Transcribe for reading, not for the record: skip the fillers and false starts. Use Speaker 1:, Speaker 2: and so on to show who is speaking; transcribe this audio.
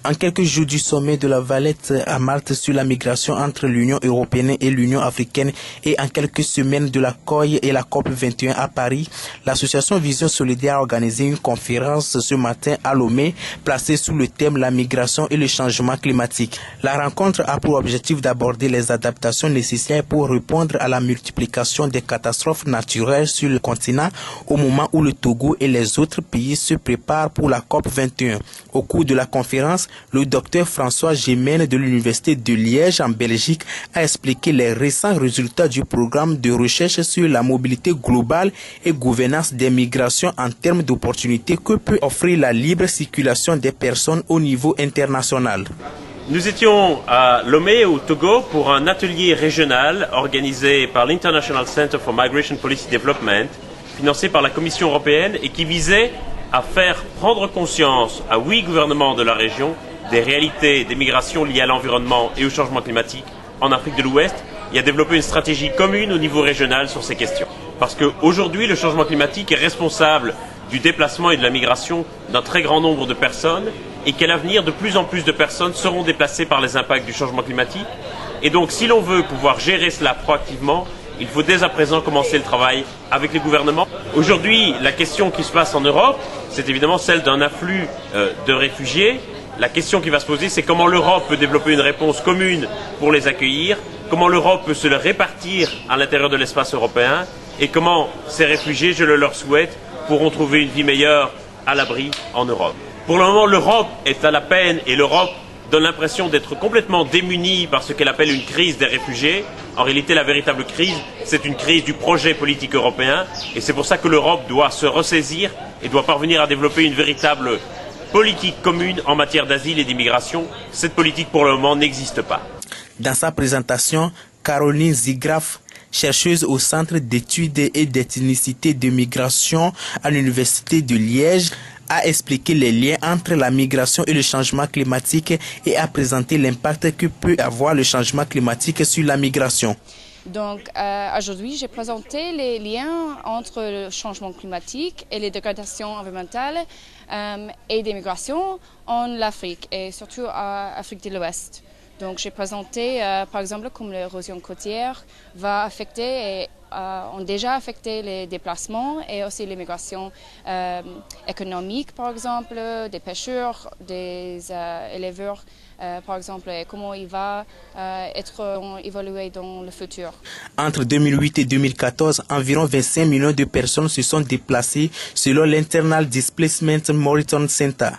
Speaker 1: En quelques jours du sommet de la Valette à Malte sur la migration entre l'Union européenne et l'Union africaine et en quelques semaines de la COI et la COP 21 à Paris, l'association Vision Solidaire a organisé une conférence ce matin à Lomé placée sous le thème la migration et le changement climatique. La rencontre a pour objectif d'aborder les adaptations nécessaires pour répondre à la multiplication des catastrophes naturelles sur le continent au moment où le Togo et les autres pays se préparent pour la COP 21. Au cours de la conférence, le docteur François Gémen de l'Université de Liège en Belgique a expliqué les récents résultats du programme de recherche sur la mobilité globale et gouvernance des migrations en termes d'opportunités que peut offrir la libre circulation des personnes au niveau international.
Speaker 2: Nous étions à Lomé au Togo pour un atelier régional organisé par l'International Center for Migration Policy Development, financé par la Commission européenne et qui visait à faire prendre conscience à 8 gouvernements de la région des réalités des migrations liées à l'environnement et au changement climatique en Afrique de l'Ouest et à développer une stratégie commune au niveau régional sur ces questions. Parce qu'aujourd'hui, le changement climatique est responsable du déplacement et de la migration d'un très grand nombre de personnes et qu'à l'avenir, de plus en plus de personnes seront déplacées par les impacts du changement climatique. Et donc, si l'on veut pouvoir gérer cela proactivement, il faut dès à présent commencer le travail avec les gouvernements. Aujourd'hui, la question qui se passe en Europe, c'est évidemment celle d'un afflux de réfugiés. La question qui va se poser, c'est comment l'Europe peut développer une réponse commune pour les accueillir, comment l'Europe peut se les répartir à l'intérieur de l'espace européen et comment ces réfugiés, je le leur souhaite, pourront trouver une vie meilleure à l'abri en Europe. Pour le moment, l'Europe est à la peine et l'Europe donne l'impression d'être complètement démunie par ce qu'elle appelle une crise des réfugiés. En réalité, la véritable crise, c'est une crise du projet politique européen et c'est pour ça que l'Europe doit se ressaisir et doit parvenir à développer une véritable politique commune en matière d'asile et d'immigration. Cette politique, pour le moment, n'existe pas.
Speaker 1: Dans sa présentation, Caroline Zigraf, chercheuse au Centre d'études et d'ethnicité de migration à l'Université de Liège, a expliqué les liens entre la migration et le changement climatique et a présenté l'impact que peut avoir le changement climatique sur la migration.
Speaker 3: Donc aujourd'hui, j'ai présenté les liens entre le changement climatique et les dégradations environnementales et des migrations en Afrique et surtout en Afrique de l'Ouest. Donc j'ai présenté par exemple comme l'érosion côtière va affecter et ont déjà affecté les déplacements et aussi les migrations économiques par exemple, des pêcheurs, des éleveurs par exemple, et comment il va être évolué dans le futur.
Speaker 1: Entre 2008 et 2014, environ 25 millions de personnes se sont déplacées selon l'Internal Displacement Monitoring Center.